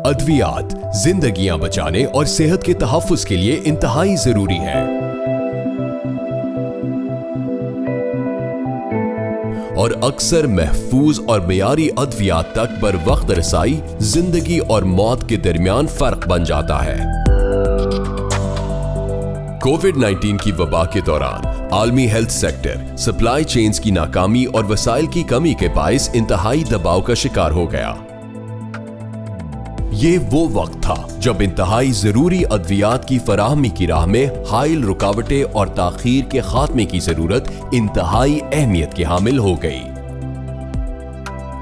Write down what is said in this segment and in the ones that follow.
ادویات زندگیاں بچانے اور صحت کے تحفظ کے لیے انتہائی ضروری ہے، اور اکثر محفوظ اور معیاری ادویات تک بر وقت رسائی زندگی اور موت کے درمیان فرق بن جاتا ہے۔ کووڈ-19 کی وبا کے دوران عالمی ہیلتھ سیکٹر سپلائی چینز کی ناکامی اور وسائل کی کمی کے باعث انتہائی دباؤ کا شکار ہو گیا۔ یہ وہ وقت تھا جب انتہائی ضروری ادویات کی فراہمی کی راہ میں حائل رکاوٹیں اور تاخیر کے خاتمے کی ضرورت انتہائی اہمیت کی حامل ہو گئی۔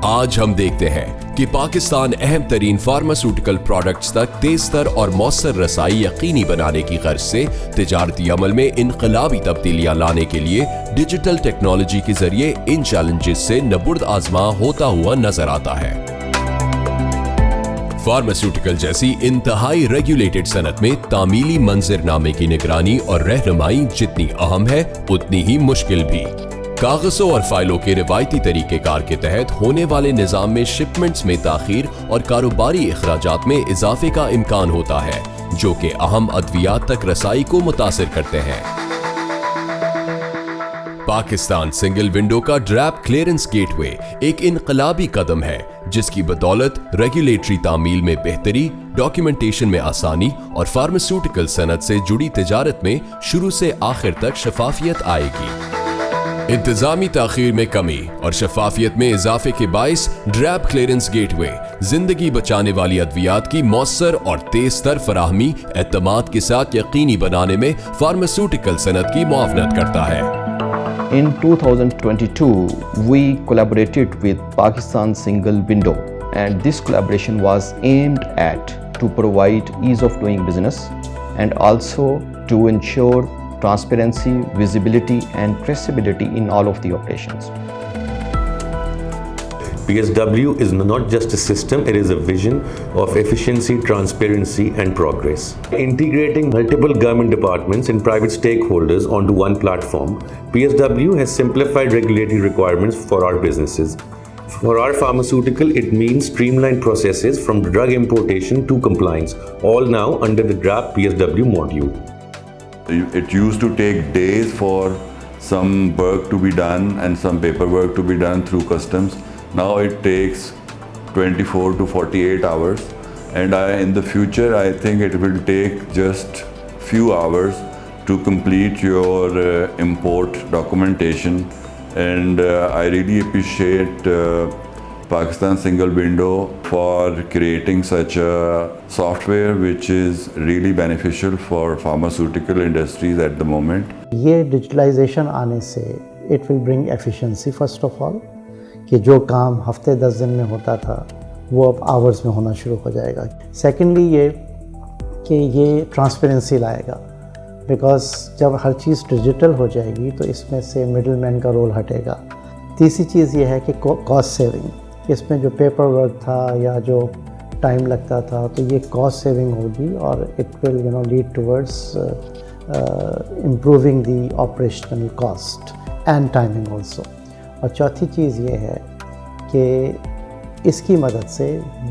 آج ہم دیکھتے ہیں کہ پاکستان اہم ترین فارماسیوٹیکل پروڈکٹس تک تیز تر اور مؤثر رسائی یقینی بنانے کی غرض سے تجارتی عمل میں انقلابی تبدیلیاں لانے کے لیے ڈیجیٹل ٹیکنالوجی کے ذریعے ان چیلنجز سے نبرد آزما ہوتا ہوا نظر آتا ہے۔ فارماسیوٹیکل جیسی انتہائی ریگولیٹڈ صنعت میں تعمیلی منظر نامے کی نگرانی اور رہنمائی جتنی اہم ہے اتنی ہی مشکل بھی۔ کاغذوں اور فائلوں کے روایتی طریقہ کار کے تحت ہونے والے نظام میں شپمنٹس میں تاخیر اور کاروباری اخراجات میں اضافے کا امکان ہوتا ہے، جو کہ اہم ادویات تک رسائی کو متاثر کرتے ہیں۔ پاکستان سنگل ونڈو کا ڈریپ کلیئرنس گیٹ وے ایک انقلابی قدم ہے جس کی بدولت ریگولیٹری تعمیل میں بہتری، ڈاکیومنٹیشن میں آسانی اور فارماسیوٹیکل صنعت سے جڑی تجارت میں شروع سے آخر تک شفافیت آئے گی۔ انتظامی تاخیر میں کمی اور شفافیت میں اضافے کے باعث ڈریپ کلیئرنس گیٹ وے زندگی بچانے والی ادویات کی مؤثر اور تیز تر فراہمی اعتماد کے ساتھ یقینی بنانے میں فارماسیوٹیکل صنعت کی معاونت کرتا ہے۔ In 2022, we collaborated with Pakistan Single Window, and this collaboration was aimed at to provide ease of doing business and also to ensure transparency, visibility and traceability in all of the operations. PSW is not just a system, it is a vision of efficiency, transparency and progress. Integrating multiple government departments and private stakeholders onto one platform, PSW has simplified regulatory requirements for our businesses. For our pharmaceutical, it means streamlined processes from drug importation to compliance, all now under the DRAP PSW module. It used to take days for some work to be done and some paperwork to be done through customs. Now it takes 24 to 48 hours, and in the future I think it will take just few hours to complete your import documentation, and I really appreciate Pakistan Single Window for creating such a software which is really beneficial for pharmaceutical industries at the moment. یہ digitalisation آنے سے it will bring efficiency first of all، کہ جو کام ہفتے 10 دن میں ہوتا تھا وہ اب آورز میں ہونا شروع ہو جائے گا۔ سیکنڈلی یہ کہ یہ ٹرانسپیرنسی لائے گا، بیکاز جب ہر چیز ڈیجیٹل ہو جائے گی تو اس میں سے مڈل مین کا رول ہٹے گا۔ تیسری چیز یہ ہے کہ کاسٹ سیونگ، اس میں جو پیپر ورک تھا یا جو ٹائم لگتا تھا تو یہ کاسٹ سیونگ ہوگی اور it will lead towards improving the operational cost and timing also. اور چوتھی چیز یہ ہے کہ اس کی مدد سے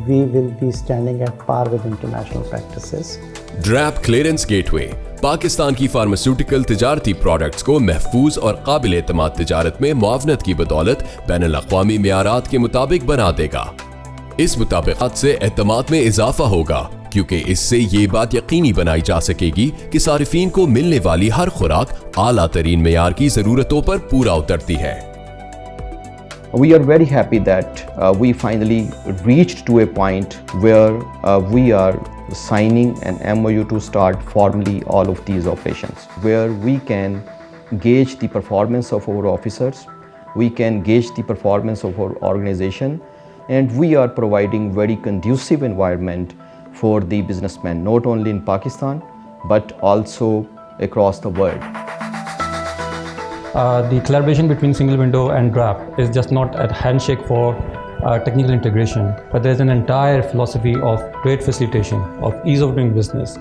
we will be standing at par with international practices. DRAP clearance gateway Pakistan کی فارماسیوٹیکل تجارتی پروڈکٹس کو محفوظ اور قابل اعتماد تجارت میں معاونت کی بدولت بین الاقوامی معیارات کے مطابق بنا دے گا۔ اس مطابقت سے اعتماد میں اضافہ ہوگا، کیونکہ اس سے یہ بات یقینی بنائی جا سکے گی کہ صارفین کو ملنے والی ہر خوراک اعلیٰ ترین معیار کی ضرورتوں پر پورا اترتی ہے۔ We are very happy that we finally reached to a point where we are signing an MOU to start formally all of these operations, where we can gauge the performance of our officers, we can gauge the performance of our organization, and we are providing very conducive environment for the businessmen, not only in Pakistan but also across the world. The collaboration between Single Window and DRAP is just not a handshake for technical integration, but there is an entire philosophy of trade facilitation, of ease of doing business,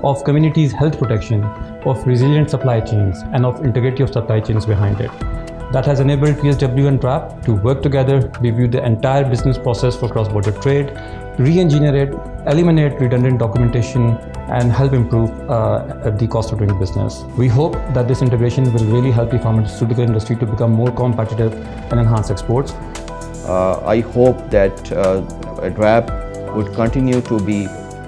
of communities' health protection, of resilient supply chains, and of integrity of supply chains behind it. that has enabled PSW and DRAP to work together, review the entire business process for cross-border trade, re-engineer it, eliminate redundant documentation, and help improve the cost of doing business. We hope that this integration will really help the pharmaceutical industry to become more competitive and enhance exports. I hope that DRAP would continue to be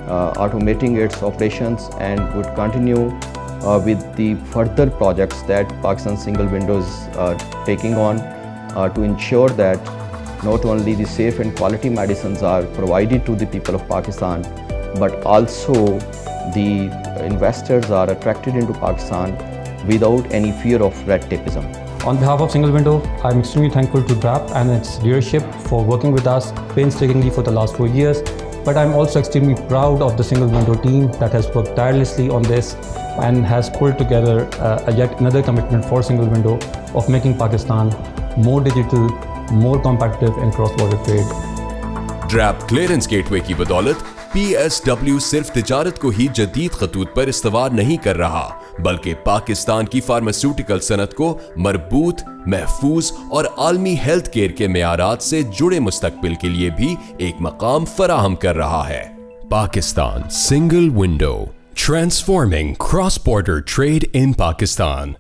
automating its operations and would continue with the further projects that Pakistan Single Window is taking on to ensure that not only the safe and quality medicines are provided to the people of Pakistan, but also the investors are attracted into Pakistan without any fear of red tapeism. On behalf of Single Window, I'm extremely thankful to DRAP and its leadership for working with us painstakingly for the last 4 years. But I'm also extremely proud of the Single Window team that has worked tirelessly on this and has pulled together yet another commitment for Single Window of making Pakistan more digital, more competitive in cross-border trade. DRAP clearance gateway की बदौलत PSW सिर्फ तिजारत को ही जदीद खतूत पर इस्तवार नहीं कर रहा, बल्कि पाकिस्तान की फार्मास्यूटिकल सनत को मरबूत, महफूज और आलमी हेल्थ केयर के मेयारात से जुड़े मुस्तकबिल के लिए भी एक मकाम फराहम कर रहा है. Pakistan single window, transforming cross-border trade in Pakistan.